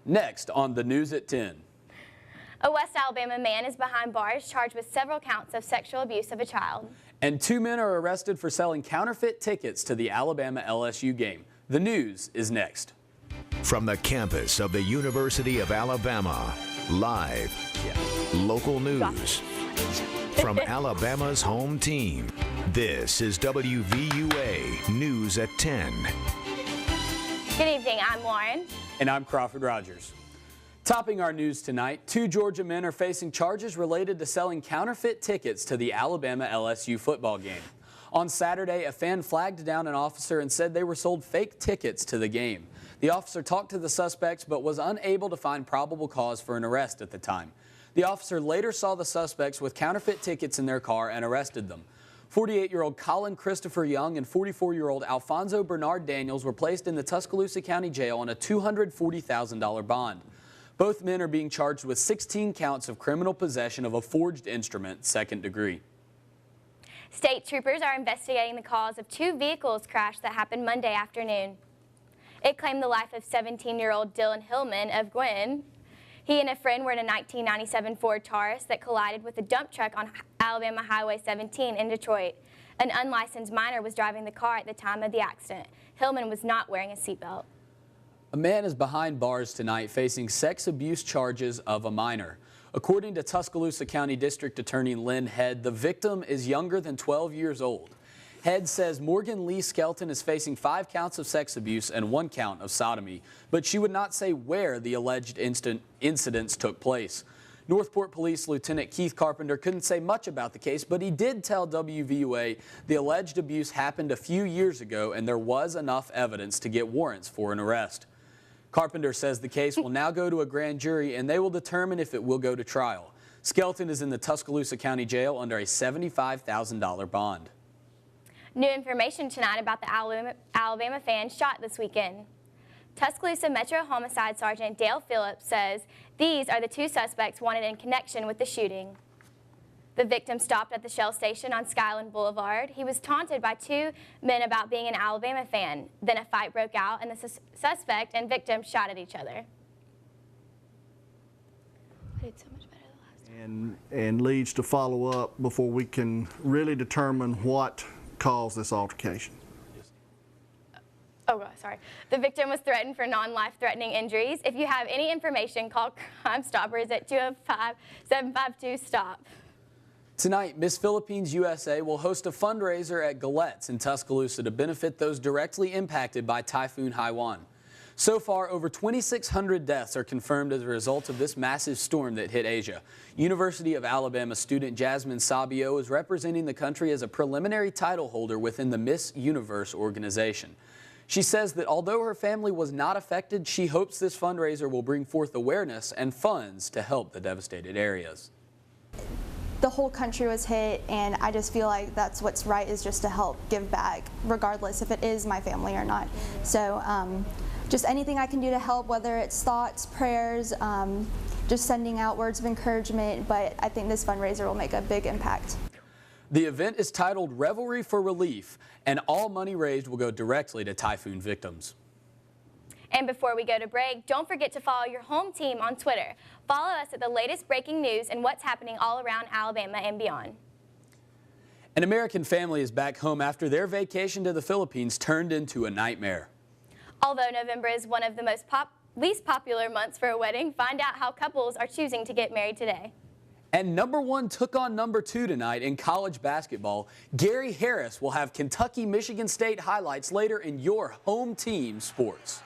Next on the news at 10. A West Alabama man is behind bars charged with several counts of sexual abuse of a child. And 2 men are arrested for selling counterfeit tickets to the Alabama LSU game. The news is next. From the campus of the University of Alabama, live, local news. From Alabama's home team, this is WVUA News at 10. Good evening, I'm Lauren. And I'm Crawford Rogers. Topping our news tonight, 2 Georgia men are facing charges related to selling counterfeit tickets to the Alabama LSU football game. On Saturday, a fan flagged down an officer and said they were sold fake tickets to the game. The officer talked to the suspects but was unable to find probable cause for an arrest at the time. The officer later saw the suspects with counterfeit tickets in their car and arrested them. 48-year-old Colin Christopher Young and 44-year-old Alfonso Bernard Daniels were placed in the Tuscaloosa County Jail on a $240,000 bond. Both men are being charged with 16 counts of criminal possession of a forged instrument, second degree. State troopers are investigating the cause of 2 vehicles crash that happened Monday afternoon. It claimed the life of 17-year-old Dylan Hillman of Gwynn. He and a friend were in a 1997 Ford Taurus that collided with a dump truck on Alabama Highway 17 in Detroit. An unlicensed minor was driving the car at the time of the accident. Hillman was not wearing a seatbelt. A man is behind bars tonight facing sex abuse charges of a minor. According to Tuscaloosa County District Attorney Lynn Head, the victim is younger than 12 years old. Head says Morgan Lee Skelton is facing 5 counts of sex abuse and 1 count of sodomy, but she would not say where the alleged incidents took place. Northport Police Lieutenant Keith Carpenter couldn't say much about the case, but he did tell WVUA the alleged abuse happened a few years ago and there was enough evidence to get warrants for an arrest. Carpenter says the case will now go to a grand jury and they will determine if it will go to trial. Skelton is in the Tuscaloosa County Jail under a $75,000 bond. New information tonight about the Alabama fan shot this weekend. Tuscaloosa Metro Homicide Sergeant Dale Phillips says these are the 2 suspects wanted in connection with the shooting. The victim stopped at the Shell station on Skyland Boulevard. He was taunted by 2 men about being an Alabama fan. Then a fight broke out and the suspect and victim shot at each other. I did so much better the last time. And leads to follow-up before we can really determine what caused this altercation. Oh, God, sorry. The victim was threatened for non-life-threatening injuries. If you have any information, call Crime Stoppers at 205-752-STOP. Tonight, Miss Philippines USA will host a fundraiser at Galette's in Tuscaloosa to benefit those directly impacted by Typhoon Haiyan. So far, over 2,600 deaths are confirmed as a result of this massive storm that hit Asia. University of Alabama student Jasmine Sabio is representing the country as a preliminary title holder within the Miss Universe organization. She says that although her family was not affected, she hopes this fundraiser will bring forth awareness and funds to help the devastated areas. The whole country was hit, and I just feel like that's what's right, is just to help give back, regardless if it is my family or not. So just anything I can do to help, whether it's thoughts, prayers, just sending out words of encouragement, but I think this fundraiser will make a big impact. The event is titled Revelry for Relief, and all money raised will go directly to typhoon victims. And before we go to break, don't forget to follow your home team on Twitter. Follow us at the latest breaking news and what's happening all around Alabama and beyond. An American family is back home after their vacation to the Philippines turned into a nightmare. Although November is one of the least popular months for a wedding, find out how couples are choosing to get married today. And number 1 took on number 2 tonight in college basketball. Gary Harris will have Kentucky-Michigan State highlights later in your home team sports.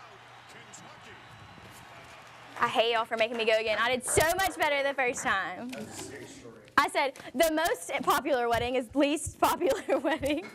I hate y'all for making me go again. I did so much better the first time. I said the most popular wedding is least popular wedding.